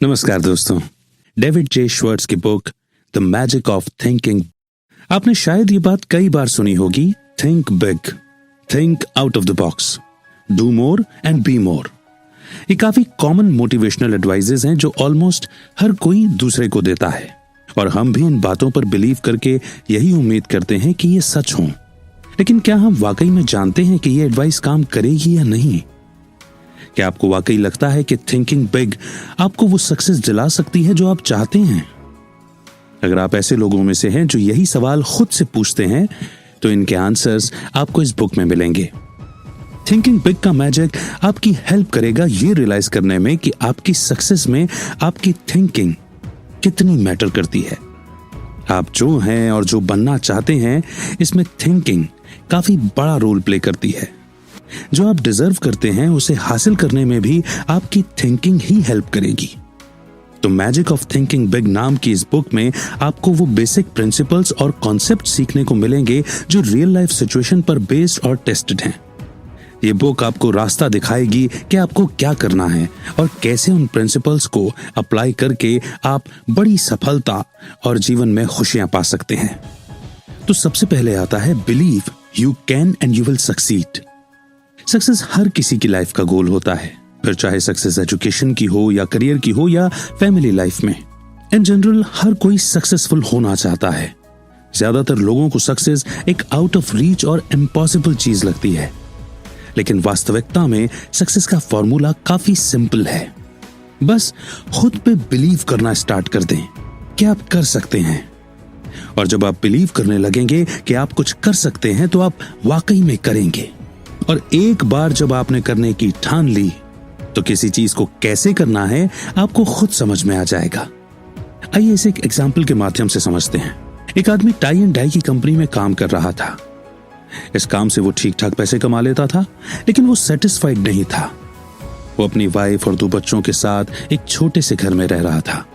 नमस्कार दोस्तों। डेविड जे श्वर्ट्ज की book the magic of thinking. आपने शायद ये बात कई बार सुनी होगी, think big, think out of the box, do more and be more. ये काफी कॉमन मोटिवेशनल एडवाइजेज हैं जो ऑलमोस्ट हर कोई दूसरे को देता है, और हम भी इन बातों पर बिलीव करके यही उम्मीद करते हैं कि ये सच हो। लेकिन क्या हम वाकई में जानते हैं कि ये एडवाइस काम करेगी या नहीं? क्या आपको वाकई लगता है कि थिंकिंग बिग आपको वो सक्सेस दिला सकती है जो आप चाहते हैं? अगर आप ऐसे लोगों में से हैं जो यही सवाल खुद से पूछते हैं, तो इनके आंसर्स आपको इस बुक में मिलेंगे। थिंकिंग बिग का मैजिक आपकी हेल्प करेगा ये रियलाइज करने में कि आपकी सक्सेस में आपकी थिंकिंग कितनी मैटर करती है। आप जो हैं और जो बनना चाहते हैं, इसमें थिंकिंग काफी बड़ा रोल प्ले करती है। जो आप डिजर्व करते हैं उसे हासिल करने में भी आपकी थिंकिंग ही हेल्प करेगी। तो मैजिक ऑफ थिंकिंग बिग नाम की इस बुक में आपको वो बेसिक प्रिंसिपल्स और कॉन्सेप्ट सीखने को मिलेंगे जो रियल लाइफ सिचुएशन पर बेस्ड और टेस्टेड हैं। ये बुक आपको रास्ता दिखाएगी कि आपको क्या करना है और कैसे उन प्रिंसिपल्स को अप्लाई करके आप बड़ी सफलता और जीवन में खुशियां पा सकते हैं। तो सबसे पहले आता है believe you can and you will succeed. Success हर किसी की लाइफ का गोल होता है, फिर चाहे सक्सेस एजुकेशन की हो या करियर की हो या फैमिली लाइफ में। इन जनरल हर कोई सक्सेसफुल होना चाहता है। ज्यादातर लोगों को सक्सेस एक आउट ऑफ रीच और इम्पॉसिबल चीज लगती है, लेकिन वास्तविकता में सक्सेस का फॉर्मूला काफी सिंपल है। बस खुद पे बिलीव करना स्टार्ट कर दें कि आप कर सकते हैं, और जब आप बिलीव करने लगेंगे कि आप कुछ कर सकते हैं तो आप वाकई में करेंगे। और एक बार जब आपने करने की ठान ली, तो किसी चीज को कैसे करना है आपको खुद समझ में आ जाएगा। आइए इसे एक एग्जाम्पल के माध्यम से समझते हैं। एक आदमी टाई एंड डाई की कंपनी में काम कर रहा था। इस काम से वो ठीक ठाक पैसे कमा लेता था, लेकिन वो सेटिस्फाइड नहीं था। वो अपनी वाइफ और 2 बच्चों के साथ एक छोटे से घर में रह रहा था।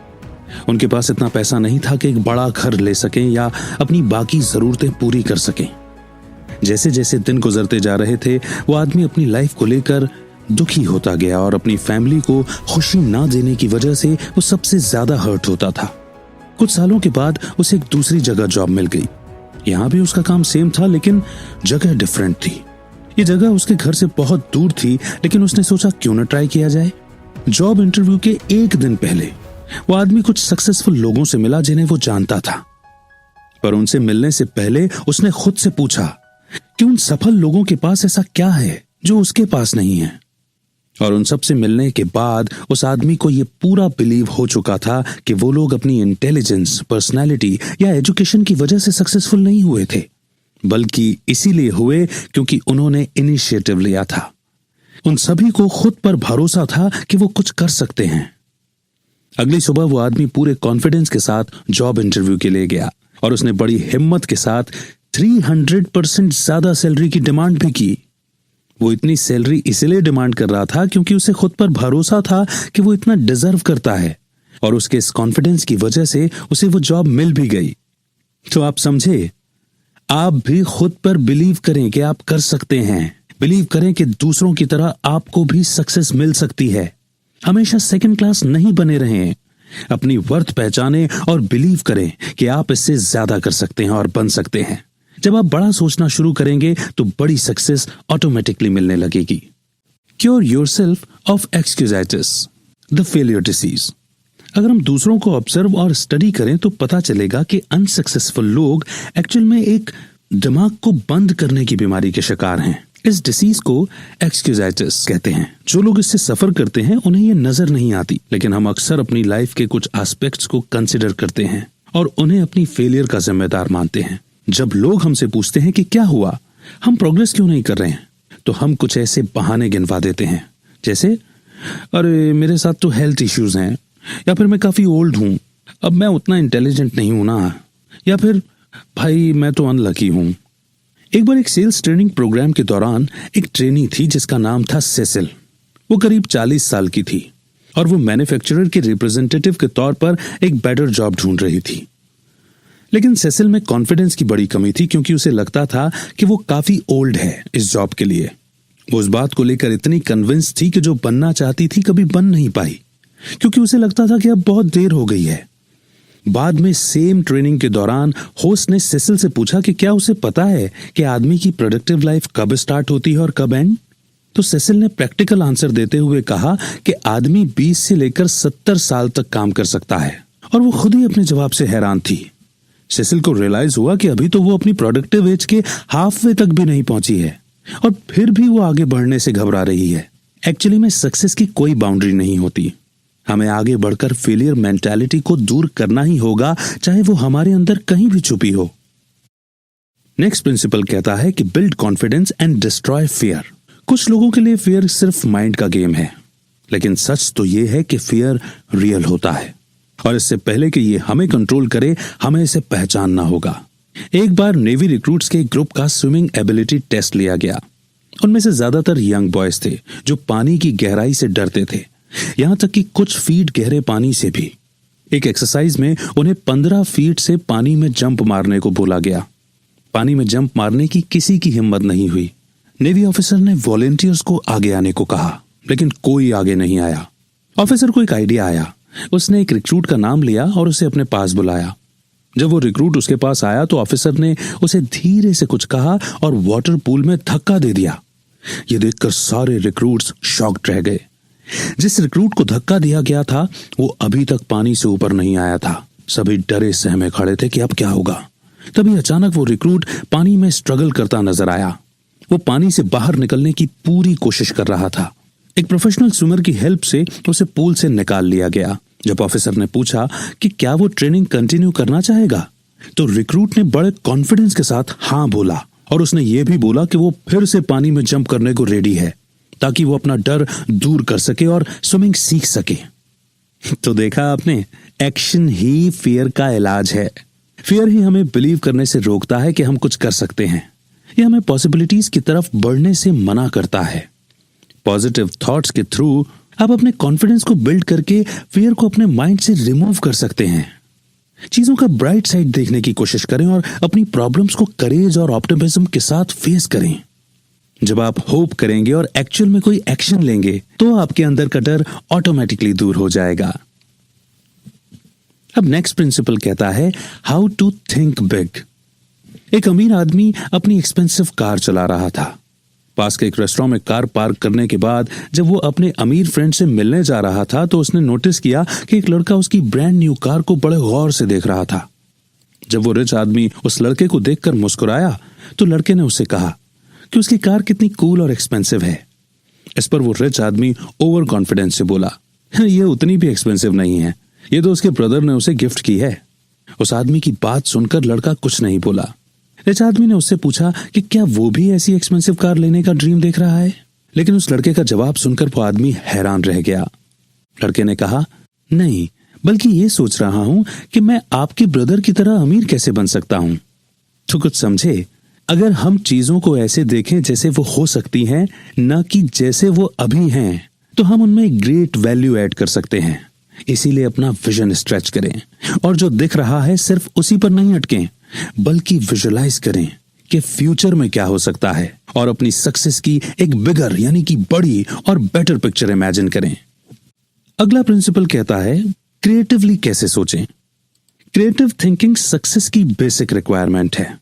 उनके पास इतना पैसा नहीं था कि एक बड़ा घर ले सकें या अपनी बाकी जरूरतें पूरी कर सकें। जैसे जैसे दिन गुजरते जा रहे थे, वो आदमी अपनी लाइफ को लेकर दुखी होता गया और अपनी फैमिली को खुशी ना देने की वजह से वो सबसे ज्यादा हर्ट होता था। कुछ सालों के बाद उसे एक दूसरी जगह जॉब मिल गई। यहाँ भी उसका काम सेम था, लेकिन जगह डिफरेंट थी। ये जगह उसके घर से बहुत दूर थी, लेकिन उसने सोचा क्यों ना ट्राई किया जाए। जॉब इंटरव्यू के एक दिन पहले वो आदमी कुछ सक्सेसफुल लोगों से मिला जिन्हें वो जानता था, पर उनसे मिलने से पहले उसने खुद से पूछा कि उन सफल लोगों के पास ऐसा क्या है जो उसके पास नहीं है। और उन सब से मिलने के बाद उस आदमी को यह पूरा बिलीव हो चुका था कि वो लोग अपनी इंटेलिजेंस, पर्सनालिटी या एजुकेशन की वजह से सक्सेसफुल नहीं हुए थे, बल्कि इसीलिए हुए क्योंकि उन्होंने इनिशिएटिव लिया था। उन सभी को खुद पर भरोसा था कि वो कुछ कर सकते हैं। अगली सुबह वो आदमी पूरे कॉन्फिडेंस के साथ जॉब इंटरव्यू के लिए गया, और उसने बड़ी हिम्मत के साथ 300% ज्यादा सैलरी की डिमांड भी की। वो इतनी सैलरी इसलिए डिमांड कर रहा था क्योंकि उसे खुद पर भरोसा था कि वो इतना डिजर्व करता है, और उसके इस कॉन्फिडेंस की वजह से उसे वो जॉब मिल भी गई। तो आप समझे, आप भी खुद पर बिलीव करें कि आप कर सकते हैं। बिलीव करें कि दूसरों की तरह आपको भी सक्सेस मिल सकती है। हमेशा सेकंड क्लास नहीं बने रहें। अपनी वर्थ पहचानें और बिलीव करें कि आप इससे ज्यादा कर सकते हैं और बन सकते हैं। जब आप बड़ा सोचना शुरू करेंगे तो बड़ी सक्सेस ऑटोमेटिकली मिलने लगेगी। Cure yourself of excusitis, the failure disease. अगर हम दूसरों को ऑब्जर्व और स्टडी करें तो पता चलेगा कि अनसक्सेसफुल लोग एक्चुअल में एक दिमाग को बंद करने की बीमारी के शिकार हैं। इस डिसीज को एक्सक्यूजाइटिस कहते हैं। जो लोग इससे सफर करते हैं उन्हें ये नजर नहीं आती, लेकिन हम अक्सर अपनी लाइफ के कुछ एस्पेक्ट्स को कंसिडर करते हैं और उन्हें अपनी फेलियर का जिम्मेदार मानते हैं। जब लोग हमसे पूछते हैं कि क्या हुआ, हम प्रोग्रेस क्यों नहीं कर रहे हैं, तो हम कुछ ऐसे बहाने गिनवा देते हैं, जैसे अरे मेरे साथ तो हेल्थ इश्यूज हैं, या फिर मैं काफी ओल्ड हूं, अब मैं उतना इंटेलिजेंट नहीं हूं ना, या फिर भाई मैं तो अनलकी हूं। एक बार एक सेल्स ट्रेनिंग प्रोग्राम के दौरान एक ट्रेनी थी जिसका नाम था सेसिल। वो करीब 40 साल की थी और वो मैन्युफैक्चरर के रिप्रेजेंटेटिव के तौर पर एक बेटर जॉब ढूंढ रही थी। लेकिन सेसिल में कॉन्फिडेंस की बड़ी कमी थी क्योंकि उसे लगता था कि वो काफी ओल्ड है इस जॉब के लिए। वो उस बात को लेकर इतनी कन्विंस थी कि जो बनना चाहती थी कभी बन नहीं पाई। क्योंकि उसे लगता था कि अब बहुत देर हो गई है। बाद में सेम ट्रेनिंग के दौरान होस्ट ने सेसिल से पूछा कि क्या उसे पता है कि आदमी की प्रोडक्टिव लाइफ कब स्टार्ट होती है और कब एंड। तो सेसिल ने प्रैक्टिकल आंसर देते हुए कहा कि आदमी 20 से लेकर 70 साल तक काम कर सकता है, और वो खुद ही अपने जवाब से हैरान थी। सेसिल को रियलाइज हुआ कि अभी तो वो अपनी प्रोडक्टिव एज के हाफ वे तक भी नहीं पहुंची है, और फिर भी वो आगे बढ़ने से घबरा रही है। एक्चुअली में सक्सेस की कोई बाउंड्री नहीं होती। हमें आगे बढ़कर फेलियर मेंटालिटी को दूर करना ही होगा, चाहे वो हमारे अंदर कहीं भी छुपी हो। नेक्स्ट प्रिंसिपल कहता है कि build confidence and destroy fear. कुछ लोगों के लिए फियर सिर्फ माइंड का गेम है, लेकिन सच तो ये है कि फियर रियल होता है, और इससे पहले कि ये हमें कंट्रोल करे, हमें इसे पहचानना होगा। एक बार नेवी रिक्रूट्स के एक ग्रुप का स्विमिंग एबिलिटी टेस्ट लिया गया। उनमें से ज्यादातर यंग बॉयज थे जो पानी की गहराई से डरते थे, यहां तक कि कुछ फीट गहरे पानी से भी। एक एक्सरसाइज में उन्हें 15 फीट से पानी में जंप मारने को बोला गया। पानी में जंप मारने की किसी की हिम्मत नहीं हुई। नेवी ऑफिसर ने वॉलेंटियर्स को आगे आने को कहा, लेकिन कोई आगे नहीं आया। ऑफिसर को एक आइडिया आया। उसने एक रिक्रूट का नाम लिया और उसे अपने पास बुलाया। जब वो रिक्रूट उसके पास आया तो ऑफिसर ने उसे धीरे से कुछ कहा और वाटर पूल में धक्का दे दिया। ये देखकर सारे रिक्रूट्स शॉक्ड रह गए। जिस रिक्रूट को धक्का दिया गया था वो अभी तक पानी से ऊपर नहीं आया था। सभी डरे सहमे खड़े थे कि अब क्या होगा। तभी अचानक वो रिक्रूट पानी में स्ट्रगल करता नजर आया। वो पानी से बाहर निकलने की पूरी कोशिश कर रहा था। एक प्रोफेशनल स्विमर की हेल्प से उसे पूल से निकाल लिया गया। जब ऑफिसर ने पूछा कि क्या वो ट्रेनिंग कंटिन्यू करना चाहेगा, तो रिक्रूट ने बड़े कॉन्फिडेंस के साथ हाँ बोला, और उसने ये भी बोला कि वो फिर से पानी में जंप करने को रेडी है, ताकि वो अपना डर दूर कर सके और स्विमिंग सीख सके। तो देखा आपने, एक्शन ही फियर का इलाज है। फियर ही हमें बिलीव करने से रोकता है कि हम कुछ कर सकते हैं। यह हमें पॉसिबिलिटीज की तरफ बढ़ने से मना करता है। पॉजिटिव थॉट्स के थ्रू आप अपने कॉन्फिडेंस को बिल्ड करके फियर को अपने माइंड से रिमूव कर सकते हैं। चीजों का ब्राइट साइड देखने की कोशिश करें और अपनी प्रॉब्लम्स को करेज और ऑप्टिमिज्म के साथ फेस करें। जब आप होप करेंगे और एक्चुअल में कोई एक्शन लेंगे तो आपके अंदर का डर ऑटोमेटिकली दूर हो जाएगा। अब नेक्स्ट प्रिंसिपल कहता है हाउ टू थिंक बिग। एक अमीर आदमी अपनी एक्सपेंसिव कार चला रहा था। पास के एक रेस्टोरेंट में कार पार्क करने के बाद जब वो अपने अमीर फ्रेंड से मिलने जा रहा था तो उसने नोटिस किया कि एक लड़का उसकी ब्रांड न्यू कार को बड़े गौर से देख रहा था। जब वो रिच आदमी उस लड़के को देखकर मुस्कुराया तो लड़के ने उससे कहा कि उसकी कार कितनी कूल और एक्सपेंसिव है। इस पर वो रिच आदमी ओवर कॉन्फिडेंस से बोला, ये उतनी भी एक्सपेंसिव नहीं है, ये तो उसके ब्रदर ने उसे गिफ्ट की है। उस आदमी की बात सुनकर लड़का कुछ नहीं बोला। रिच आदमी ने उससे पूछा कि क्या वो भी ऐसी एक्सपेंसिव कार लेने का ड्रीम देख रहा है, लेकिन उस लड़के का जवाब सुनकर वो आदमी हैरान रह गया। लड़के ने कहा, नहीं, बल्कि ये सोच रहा हूं कि मैं आपके ब्रदर की तरह अमीर कैसे बन सकता हूं। तो कुछ समझे, अगर हम चीजों को ऐसे देखें जैसे वो हो सकती हैं, न कि जैसे वो अभी हैं, तो हम उनमें ग्रेट वैल्यू ऐड कर सकते हैं। इसीलिए अपना विजन स्ट्रेच करें और जो दिख रहा है सिर्फ उसी पर नहीं अटकें, बल्कि विजुलाइज करें कि फ्यूचर में क्या हो सकता है और अपनी सक्सेस की एक बिगर यानी कि बड़ी और बेटर पिक्चर इमेजिन करें। अगला प्रिंसिपल कहता है क्रिएटिवली कैसे सोचें। क्रिएटिव थिंकिंग सक्सेस की बेसिक रिक्वायरमेंट है,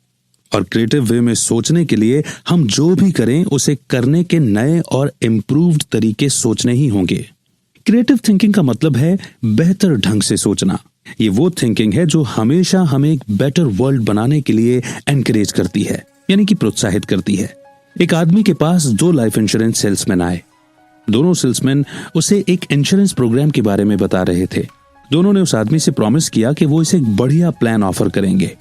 और क्रिएटिव वे में सोचने के लिए हम जो भी करें उसे करने के नए और इम्प्रूव्ड तरीके सोचने ही होंगे। क्रिएटिव थिंकिंग का मतलब है बेहतर ढंग से सोचना। ये वो थिंकिंग है जो हमेशा हमें एक बेटर वर्ल्ड बनाने के लिए एनकरेज करती है, यानी कि प्रोत्साहित करती है। एक आदमी के पास 2 लाइफ इंश्योरेंस सेल्समैन आए। दोनों सेल्समैन उसे एक इंश्योरेंस प्रोग्राम के बारे में बता रहे थे। दोनों ने उस आदमी से प्रॉमिस किया कि वो इसे एक बढ़िया प्लान ऑफर करेंगे।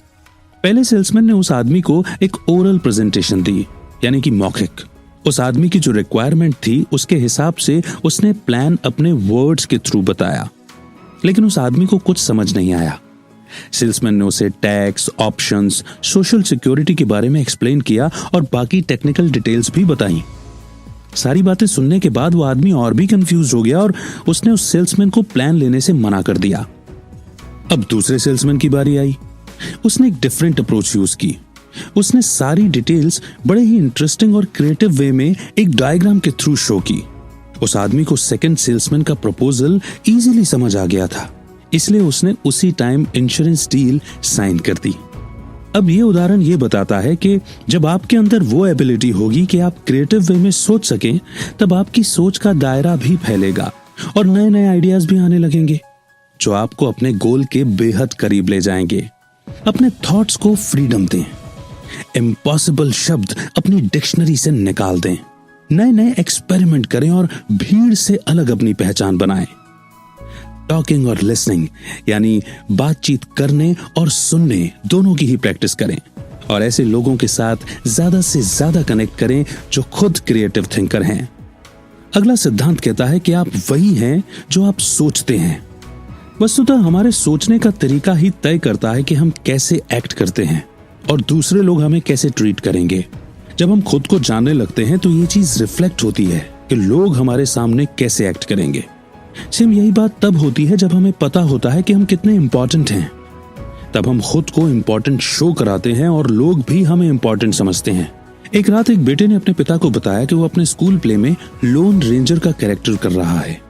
पहले सेल्समैन ने उस आदमी को एक ओरल प्रेजेंटेशन दी, यानी कि मौखिक। उस आदमी की जो रिक्वायरमेंट थी उसके हिसाब से उसने प्लान अपने वर्ड्स के थ्रू बताया, लेकिन उस आदमी को कुछ समझ नहीं आया। सेल्समैन ने उसे टैक्स, ऑप्शंस, सोशल सिक्योरिटी के बारे में एक्सप्लेन किया और बाकी टेक्निकल डिटेल्स भी बताई। सारी बातें सुनने के बाद वो आदमी और भी कंफ्यूज हो गया और उसने उस सेल्समैन को प्लान लेने से मना कर दिया। अब दूसरे सेल्समैन की बारी आई। उसने एक डिफरेंट अप्रोच यूज की। उसने सारी डिटेल्स बड़े ही इंटरेस्टिंग और क्रिएटिव वे में एक डायग्राम के थ्रू शो की। उस आदमी को सेकंड सेल्समैन का प्रपोजल इजीली समझ आ गया था, इसलिए उसने उसी टाइम इंश्योरेंस डील साइन कर दी। अब ये उदाहरण ये बताता है कि जब आपके अंदर वो एबिलिटी होगी कि आप क्रिएटिव वे में सोच सकें, तब आपकी सोच का दायरा भी फैलेगा और नए नए आइडियाज भी आने लगेंगे जो आपको अपने गोल के बेहद करीब ले जाएंगे। अपने थॉट्स को फ्रीडम दें, इम्पॉसिबल शब्द अपनी डिक्शनरी से निकाल दें, नए नए एक्सपेरिमेंट करें और भीड़ से अलग अपनी पहचान बनाएं। टॉकिंग और लिसनिंग यानी बातचीत करने और सुनने दोनों की ही प्रैक्टिस करें और ऐसे लोगों के साथ ज्यादा से ज्यादा कनेक्ट करें जो खुद क्रिएटिव थिंकर हैं। अगला सिद्धांत कहता है कि आप वही हैं जो आप सोचते हैं। वस्तुतः हमारे सोचने का तरीका ही तय करता है कि हम कैसे एक्ट करते हैं और दूसरे लोग हमें कैसे ट्रीट करेंगे। जब हम खुद को जानने लगते हैं तो ये चीज रिफ्लेक्ट होती है कि लोग हमारे सामने कैसे एक्ट करेंगे। सेम यही बात तब होती है जब हमें पता होता है कि हम कितने इंपॉर्टेंट हैं। तब हम खुद को इंपॉर्टेंट शो कराते हैं और लोग भी हमें इंपॉर्टेंट समझते हैं। एक रात एक बेटे ने अपने पिता को बताया कि वो अपने स्कूल प्ले में लोन रेंजर का कैरेक्टर कर रहा है।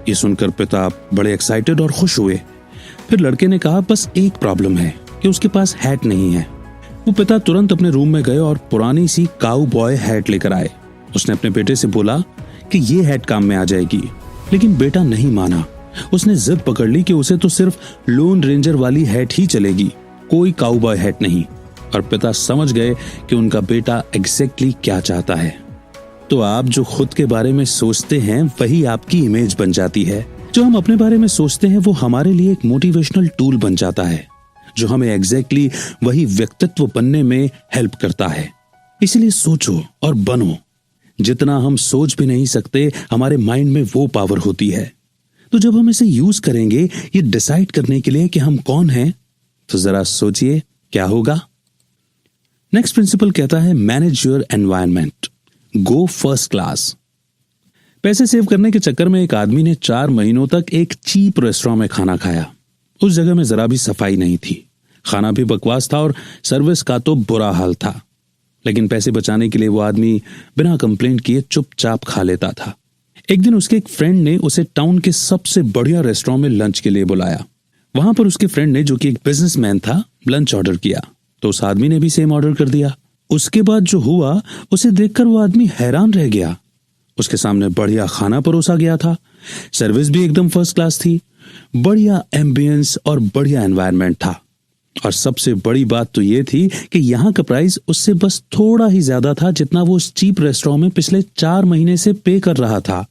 ये सुनकर पिता बड़े एक्साइटेड और खुश हुए। फिर लड़के ने कहा, बस एक प्रॉब्लम है कि उसके पास हैट नहीं है। वो पिता तुरंत अपने रूम में गए और पुरानी सी काऊ बॉय हैट लेकर आए। उसने अपने बेटे से बोला कि ये हैट काम में आ जाएगी, लेकिन बेटा नहीं माना। उसने जिद पकड़ ली कि उसे तो सिर्फ लोन रेंजर वाली हैट ही चलेगी, कोई काऊ बॉय हैट नहीं। और पिता समझ गए कि उनका बेटा एग्जैक्टली क्या चाहता है। तो आप जो खुद के बारे में सोचते हैं वही आपकी इमेज बन जाती है। जो हम अपने बारे में सोचते हैं वो हमारे लिए एक मोटिवेशनल टूल बन जाता है जो हमें एग्जैक्टली वही व्यक्तित्व बनने में हेल्प करता है। इसलिए सोचो और बनो। जितना हम सोच भी नहीं सकते, हमारे माइंड में वो पावर होती है। तो जब हम इसे यूज करेंगे ये डिसाइड करने के लिए कि हम कौन हैं, तो जरा सोचिए क्या होगा। नेक्स्ट प्रिंसिपल कहता है manage your environment, go first class. पैसे सेव करने के चक्कर में एक आदमी ने 4 महीनों तक एक चीप रेस्टोरेंट में खाना खाया। उस जगह में जरा भी सफाई नहीं थी, खाना भी बकवास था और सर्विस का तो बुरा हाल था। लेकिन पैसे बचाने के लिए वो आदमी बिना कंप्लेंट किए चुपचाप खा लेता था। एक दिन उसके एक फ्रेंड ने उसे टाउन के सबसे बढ़िया रेस्टोरेंट में लंच के लिए बुलाया। वहां पर उसके फ्रेंड ने, जो कि एक बिजनेसमैन था, लंच ऑर्डर किया तो उस आदमी ने भी सेम ऑर्डर कर दिया। उसके बाद जो हुआ उसे देखकर वो आदमी हैरान रह गया। उसके सामने बढ़िया खाना परोसा गया था, सर्विस भी एकदम फर्स्ट क्लास थी, बढ़िया एम्बियंस और बढ़िया एनवायरनमेंट था। और सबसे बड़ी बात तो ये थी कि यहाँ का प्राइस उससे बस थोड़ा ही ज्यादा था जितना वो उस चीप रेस्टोरेंट में पिछले 4 महीने से पे कर रहा था।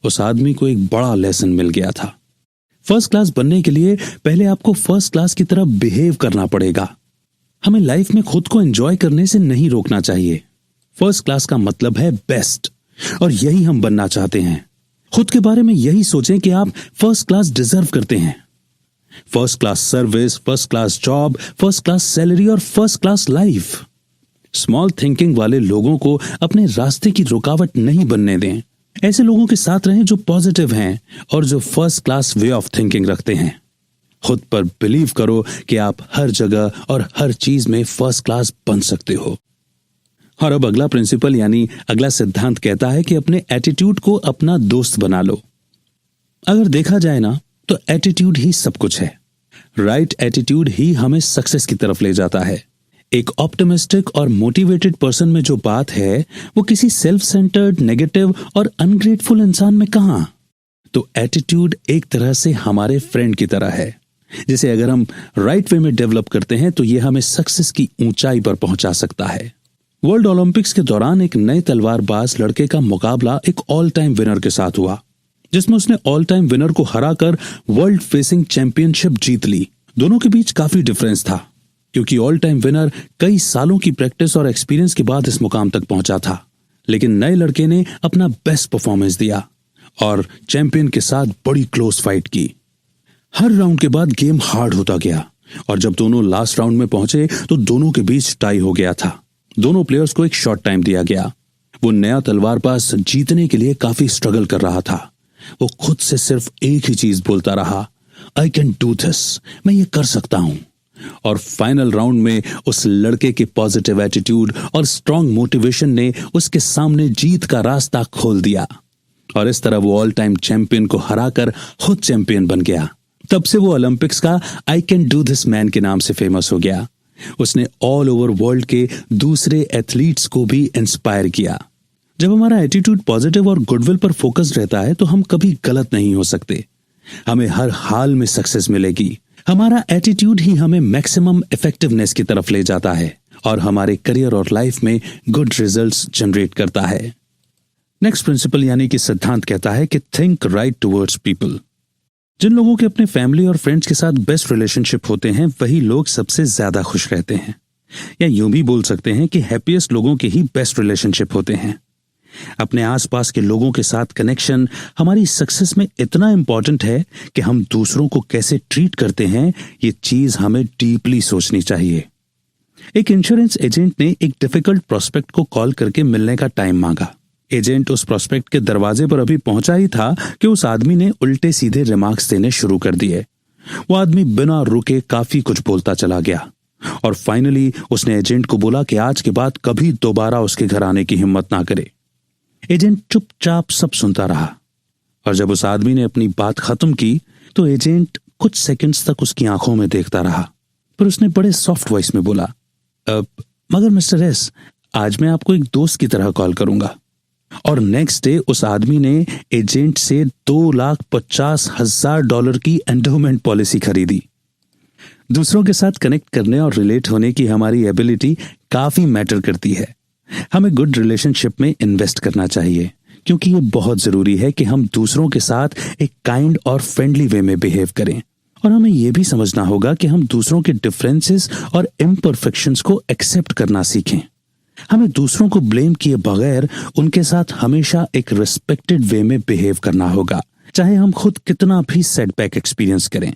उस आदमी को एक बड़ा लेसन मिल गया था। फर्स्ट क्लास बनने के लिए पहले आपको फर्स्ट क्लास की तरह बिहेव करना पड़ेगा। हमें लाइफ में खुद को एंजॉय करने से नहीं रोकना चाहिए। फर्स्ट क्लास का मतलब है बेस्ट, और यही हम बनना चाहते हैं। खुद के बारे में यही सोचें कि आप फर्स्ट क्लास डिजर्व करते हैं। First class service, first class job, first class salary और first class life. Small thinking वाले लोगों को अपने रास्ते की रुकावट नहीं बनने दें। ऐसे लोगों के साथ रहें जो पॉजिटिव हैं और जो first class way of thinking रखते हैं। खुद पर बिलीव करो कि आप हर जगह और हर चीज में फर्स्ट क्लास बन सकते हो। और अब अगला प्रिंसिपल यानी अगला सिद्धांत कहता है कि अपने एटीट्यूड को अपना दोस्त बना लो। अगर देखा जाए ना तो एटीट्यूड ही सब कुछ है। राइट एटीट्यूड ही हमें सक्सेस की तरफ ले जाता है। एक ऑप्टिमिस्टिक और मोटिवेटेड पर्सन में जो बात है वो किसी सेल्फ सेंटर्ड, नेगेटिव और अनग्रेटफुल इंसान में कहां। तो एटीट्यूड एक तरह से हमारे फ्रेंड की तरह है, जिसे अगर हम राइट वे में डेवलप करते हैं तो यह हमें सक्सेस की ऊंचाई पर पहुंचा सकता है। वर्ल्ड ओलंपिक्स के दौरान एक नए तलवारबाज लड़के का मुकाबला एक ऑल टाइम विनर के साथ हुआ, जिसमें उसने ऑल टाइम विनर को हराकर वर्ल्ड फेसिंग चैंपियनशिप जीत ली। दोनों के बीच काफी डिफरेंस था, क्योंकि ऑल टाइम विनर कई सालों की प्रैक्टिस और एक्सपीरियंस के बाद इस मुकाम तक पहुंचा था, लेकिन नए लड़के ने अपना बेस्ट परफॉर्मेंस दिया और चैंपियन के साथ बड़ी क्लोज फाइट की। हर राउंड के बाद गेम हार्ड होता गया और जब दोनों लास्ट राउंड में पहुंचे तो दोनों के बीच टाई हो गया था। दोनों प्लेयर्स को एक शॉर्ट टाइम दिया गया। वो नया तलवारबाज जीतने के लिए काफी स्ट्रगल कर रहा था। वो खुद से सिर्फ एक ही चीज बोलता रहा, आई कैन डू दिस, मैं ये कर सकता हूं। और फाइनल राउंड में उस लड़के के पॉजिटिव एटीट्यूड और स्ट्रॉन्ग मोटिवेशन ने उसके सामने जीत का रास्ता खोल दिया। और इस तरह वो ऑल टाइम चैंपियन को हराकर खुद चैंपियन बन गया। तब से वो ओलंपिक्स का I can do this man के नाम से फेमस हो गया। उसने ऑल ओवर वर्ल्ड के दूसरे एथलीट्स को भी इंस्पायर किया। जब हमारा एटीट्यूड पॉजिटिव और गुडविल पर फोकस्ड रहता है तो हम कभी गलत नहीं हो सकते। हमें हर हाल में सक्सेस मिलेगी। हमारा एटीट्यूड ही हमें मैक्सिमम इफेक्टिवनेस की तरफ ले जाता है और हमारे करियर और लाइफ में गुड रिजल्ट्स जनरेट करता है। नेक्स्ट प्रिंसिपल यानी कि सिद्धांत कहता है कि थिंक राइट टुवर्ड्स पीपल। जिन लोगों के अपने फैमिली और फ्रेंड्स के साथ बेस्ट रिलेशनशिप होते हैं वही लोग सबसे ज्यादा खुश रहते हैं, या यूं भी बोल सकते हैं कि हैप्पीएस्ट लोगों के ही बेस्ट रिलेशनशिप होते हैं। अपने आसपास के लोगों के साथ कनेक्शन हमारी सक्सेस में इतना इंपॉर्टेंट है कि हम दूसरों को कैसे ट्रीट करते हैं ये चीज हमें डीपली सोचनी चाहिए। एक इंश्योरेंस एजेंट ने एक डिफिकल्ट प्रोस्पेक्ट को कॉल करके मिलने का टाइम मांगा। एजेंट उस प्रोस्पेक्ट के दरवाजे पर अभी पहुंचा ही था कि उस आदमी ने उल्टे सीधे रिमार्क्स देने शुरू कर दिए। वो आदमी बिना रुके काफी कुछ बोलता चला गया और फाइनली उसने एजेंट को बोला कि आज के बाद कभी दोबारा उसके घर आने की हिम्मत ना करे। एजेंट चुपचाप सब सुनता रहा और जब उस आदमी ने अपनी बात खत्म की तो एजेंट कुछ सेकंड्स तक उसकी आंखों में देखता रहा, फिर उसने बड़े सॉफ्ट वॉइस में बोला, मगर मिस्टर एस, आज मैं आपको एक दोस्त की तरह कॉल करूंगा। और नेक्स्ट डे उस आदमी ने एजेंट से $2,50,000 की एंडोमेंट पॉलिसी खरीदी। दूसरों के साथ कनेक्ट करने और रिलेट होने की हमारी एबिलिटी काफी मैटर करती है। हमें गुड रिलेशनशिप में इन्वेस्ट करना चाहिए क्योंकि ये बहुत जरूरी है कि हम दूसरों के साथ एक काइंड और फ्रेंडली वे में बिहेव करें। और हमें यह भी समझना होगा कि हम दूसरों के डिफरेंसेस और इम्परफेक्शंस को एक्सेप्ट करना सीखें। हमें दूसरों को ब्लेम किए बगैर उनके साथ हमेशा एक रिस्पेक्टेड वे में बिहेव करना होगा, चाहे हम खुद कितना भी सेटबैक एक्सपीरियंस करें।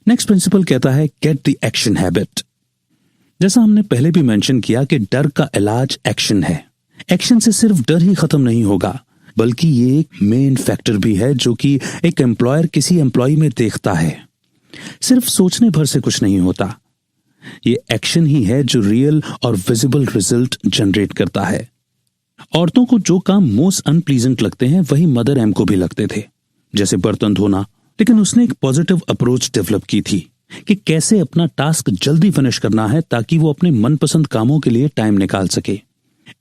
नेक्स्ट प्रिंसिपल कहता है गेट द एक्शन हैबिट। जैसा हमने पहले भी मेंशन किया कि डर का इलाज एक्शन है। एक्शन से सिर्फ डर ही खत्म नहीं होगा बल्कि ये एक मेन फैक्टर भी है जो कि एक एम्प्लॉयर किसी एम्प्लॉय में देखता है। सिर्फ सोचने भर से कुछ नहीं होता, ये एक्शन ही है जो रियल और विजिबल रिजल्ट जनरेट करता है। औरतों को जो काम मोस्ट अनप्लीजेंट लगते हैं वही मदर एम को भी लगते थे, जैसे बर्तन धोना, लेकिन उसने एक पॉजिटिव अप्रोच डेवलप की थी कि कैसे अपना टास्क जल्दी फिनिश करना है ताकि वो अपने मनपसंद कामों के लिए टाइम निकाल सके।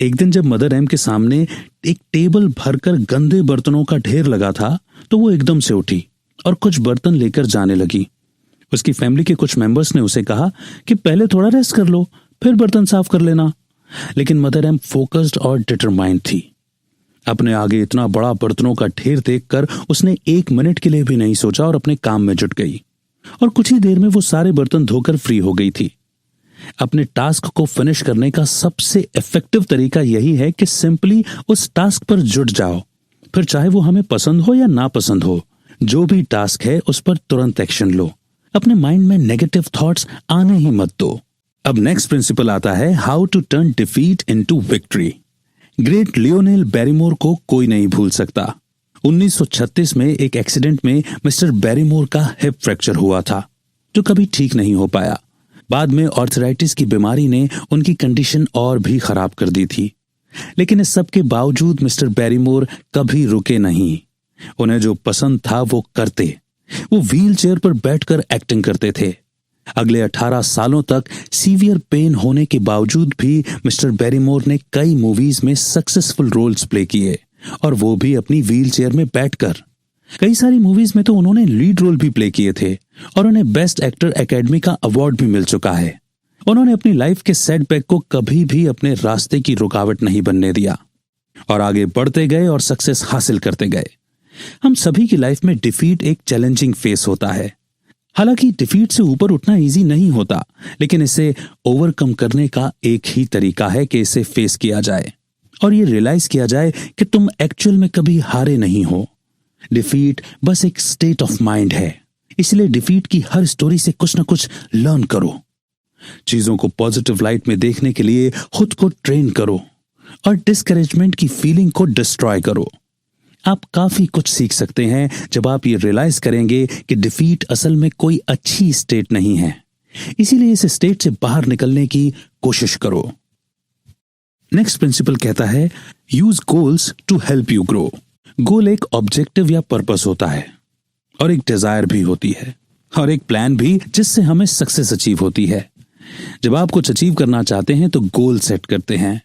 एक दिन जब मदर एम के सामने एक टेबल भरकर गंदे बर्तनों का ढेर लगा था तो वो एकदम से उठी और कुछ बर्तन लेकर जाने लगी। उसकी फैमिली के कुछ मेंबर्स ने उसे कहा कि पहले थोड़ा रेस्ट कर लो फिर बर्तन साफ कर लेना, लेकिन मदर एम फोकस्ड और डिटरमाइंड थी। अपने आगे इतना बड़ा बर्तनों का ढेर देखकर उसने 1 मिनट के लिए भी नहीं सोचा और अपने काम में जुट गई और कुछ ही देर में वो सारे बर्तन धोकर फ्री हो गई थी। अपने टास्क को फिनिश करने का सबसे इफेक्टिव तरीका यही है कि सिंपली उस टास्क पर जुट जाओ, फिर चाहे वो हमें पसंद हो या ना पसंद हो, जो भी टास्क है उस पर तुरंत एक्शन लो। अपने माइंड में नेगेटिव थॉट्स आने ही मत दो। अब नेक्स्ट प्रिंसिपल आता है how to turn defeat into victory. Great Lionel Barrymore को कोई नहीं भूल सकता। 1936 में एक एक्सीडेंट में मिस्टर बैरीमोर का हिप फ्रैक्चर हुआ था जो कभी ठीक नहीं हो पाया। बाद में आर्थराइटिस की बीमारी ने उनकी कंडीशन और भी खराब कर दी थी, लेकिन इस सब के बावजूद मिस्टर बैरीमोर कभी रुके नहीं। उन्हें जो पसंद था वो करते। वो व्हील चेयर पर बैठकर एक्टिंग करते थे। अगले 18 सालों तक सीवियर पेन होने के बावजूद भी मिस्टर बैरीमोर ने कई मूवीज में सक्सेसफुल रोल्स प्ले किए और वो भी अपनी व्हील चेयर में बैठकर। कई सारी मूवीज में तो उन्होंने लीड रोल भी प्ले किए थे और उन्हें बेस्ट एक्टर एकेडमी का अवार्ड भी मिल चुका है। उन्होंने अपनी लाइफ के सेटबैक को कभी भी अपने रास्ते की रुकावट नहीं बनने दिया और आगे बढ़ते गए और सक्सेस हासिल करते गए। हम सभी की लाइफ में डिफीट एक चैलेंजिंग फेस होता है। हालांकि डिफीट से ऊपर उठना इजी नहीं होता, लेकिन इसे ओवरकम करने का एक ही तरीका है कि इसे फेस किया जाए और ये रियलाइज किया जाए कि तुम एक्चुअल में कभी हारे नहीं हो। डिफीट बस एक स्टेट ऑफ माइंड है, इसलिए डिफीट की हर स्टोरी से कुछ ना कुछ लर्न करो। चीजों को पॉजिटिव लाइट में देखने के लिए खुद को ट्रेन करो और डिस्करेजमेंट की फीलिंग को डिस्ट्रॉय करो। आप काफी कुछ सीख सकते हैं जब आप ये रियलाइज करेंगे कि डिफीट असल में कोई अच्छी स्टेट नहीं है, इसीलिए इस स्टेट से बाहर निकलने की कोशिश करो। नेक्स्ट प्रिंसिपल कहता है use goals to help you grow. Goal एक ऑब्जेक्टिव या पर्पस होता है, और एक डिजायर भी होती है, और एक प्लान भी जिससे हमें सक्सेस अचीव होती है। जब आप कुछ अचीव करना चाहते हैं तो गोल सेट करते हैं।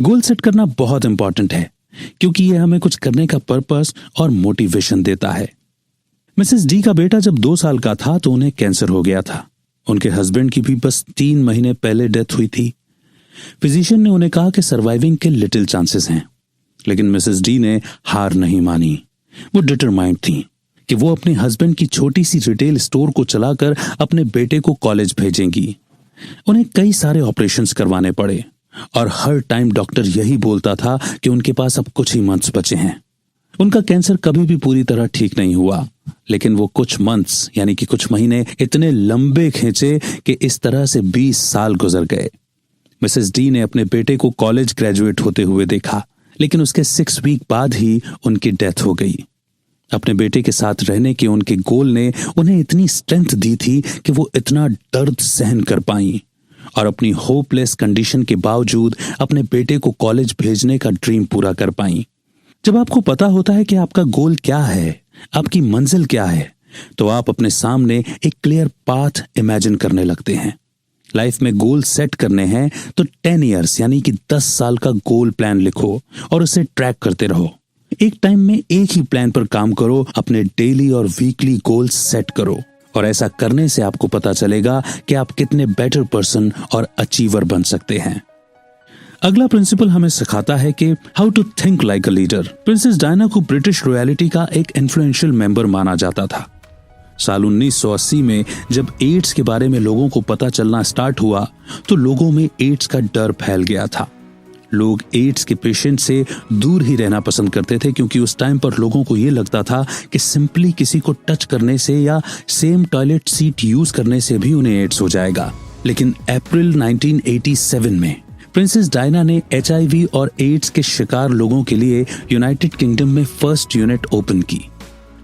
गोल सेट करना बहुत इंपॉर्टेंट है क्योंकि यह हमें कुछ करने का पर्पस और मोटिवेशन देता है। मिसेस डी का बेटा जब 2 साल का था तो उन्हें कैंसर हो गया था। उनके हस्बैंड की भी बस 3 महीने पहले डेथ हुई थी। फिजिशियन ने उन्हें कहा कि सर्वाइविंग के लिटिल चांसेस हैं, लेकिन मिसेस डी ने हार नहीं मानी। वो डिटरमाइंड थी कि वो अपने हस्बैंड की छोटी सी रिटेल स्टोर को चलाकर अपने बेटे को कॉलेज भेजेंगी। उन्हें कई सारे ऑपरेशंस करवाने पड़े और हर टाइम डॉक्टर यही बोलता था कि उनके पास अब कुछ ही मंथ्स बचे हैं। उनका कैंसर कभी भी पूरी तरह ठीक नहीं हुआ, लेकिन वो कुछ मंथ्स यानी कि कुछ महीने इतने लंबे खींचे कि इस तरह से 20 साल गुजर गए। मिसेस डी ने अपने बेटे को कॉलेज ग्रेजुएट होते हुए देखा, लेकिन उसके 6 वीक बाद ही उनकी डेथ हो गई। अपने बेटे के साथ रहने के उनके गोल ने उन्हें इतनी स्ट्रेंथ दी थी कि वो इतना दर्द सहन कर पाई और अपनी होपलेस कंडीशन के बावजूद अपने बेटे को कॉलेज भेजने का ड्रीम पूरा कर पाई। जब आपको पता होता है कि आपका गोल क्या है, आपकी मंजिल क्या है, तो आप अपने सामने एक क्लियर पाथ इमेजिन करने लगते हैं। लाइफ में गोल सेट करने हैं तो 10 इयर्स यानी कि 10 साल का गोल प्लान लिखो और उसे ट्रैक करते रहो। एक टाइम में एक ही प्लान पर काम करो, अपने डेली और वीकली गोल्स सेट करो, और ऐसा करने से आपको पता चलेगा कि आप कितने बेटर पर्सन और अचीवर बन सकते हैं। अगला प्रिंसिपल हमें सिखाता है कि how to think like a leader. Princess Diana को ब्रिटिश रॉयल्टी का एक इन्फ्लुएंशियल मेंबर माना जाता था। साल 1980 में जब एड्स के बारे में लोगों को पता चलना स्टार्ट हुआ तो लोगों में एड्स का डर फैल गया था। लोग एड्स के पेशेंट से दूर ही रहना पसंद करते थे क्योंकि उस टाइम पर लोगों को यह लगता था कि सिंपली किसी को टच करने से या सेम टॉयलेट सीट यूज करने से भी उन्हें एड्स हो जाएगा। लेकिन अप्रैल 1987 में प्रिंसेस डायना ने HIV और एड्स के शिकार लोगों के लिए यूनाइटेड किंगडम में फर्स्ट यूनिट ओपन की।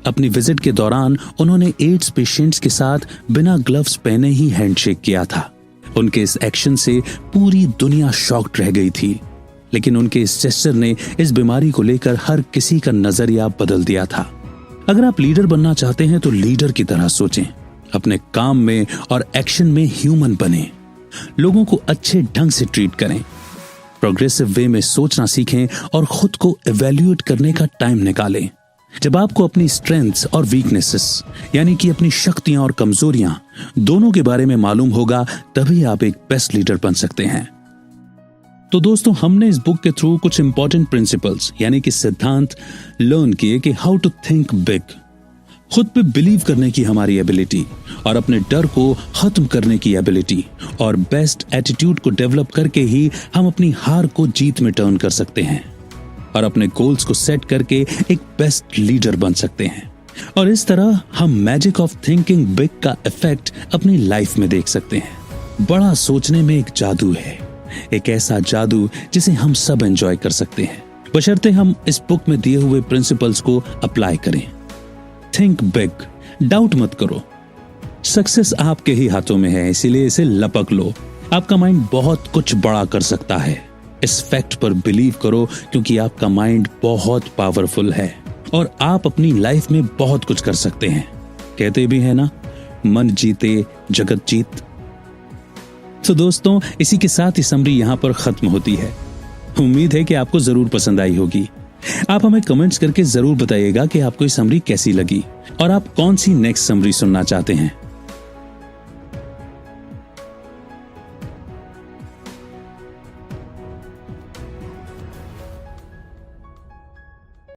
अपनी विजिट के दौरान उन्होंने एड्स पेशेंट्स के साथ बिना ग्लव्स पहने ही हैंडशेक किया था। उनके इस एक्शन से पूरी दुनिया शॉक्ड रह गई थी, लेकिन उनके इस जेस्चर ने इस बीमारी को लेकर हर किसी का नजरिया बदल दिया था। अगर आप लीडर बनना चाहते हैं तो लीडर की तरह सोचें, अपने काम में और एक्शन में ह्यूमन बने, लोगों को अच्छे ढंग से ट्रीट करें, प्रोग्रेसिव वे में सोचना सीखें और खुद को इवैल्यूएट करने का टाइम निकालें। जब आपको अपनी स्ट्रेंथ्स और वीकनेसेस यानी कि अपनी शक्तियां और कमजोरियां दोनों के बारे में मालूम होगा, तभी आप एक बेस्ट लीडर बन सकते हैं। तो दोस्तों, हमने इस बुक के थ्रू कुछ इंपॉर्टेंट प्रिंसिपल्स यानी कि सिद्धांत लर्न किए कि हाउ टू थिंक बिग, खुद पे बिलीव करने की हमारी एबिलिटी और अपने डर को खत्म करने की एबिलिटी और बेस्ट एटीट्यूड को डेवलप करके ही हम अपनी हार को जीत में टर्न कर सकते हैं और अपने गोल्स को सेट करके एक बेस्ट लीडर बन सकते हैं। और इस तरह हम मैजिक ऑफ थिंकिंग बिग का इफेक्ट अपनी लाइफ में देख सकते हैं। बड़ा सोचने में एक जादू है, एक ऐसा जादू जिसे हम सब एंजॉय कर सकते हैं, बशर्ते हम इस बुक में दिए हुए प्रिंसिपल्स को अप्लाई करें। थिंक बिग, डाउट मत करो। सक्सेस आपके ही हाथों में है, इसीलिए इसे लपक लो। आपका माइंड बहुत कुछ बड़ा कर सकता है। इस फैक्ट पर बिलीव करो क्योंकि आपका माइंड बहुत पावरफुल है और आप अपनी लाइफ में बहुत कुछ कर सकते हैं। कहते भी है ना, मन जीते जगत जीत। तो दोस्तों, इसी के साथ ही समरी यहां पर खत्म होती है। उम्मीद है कि आपको जरूर पसंद आई होगी। आप हमें कमेंट्स करके जरूर बताइएगा कि आपको ये समरी कैसी लगी और आप कौन सी नेक्स्ट समरी सुनना चाहते हैं।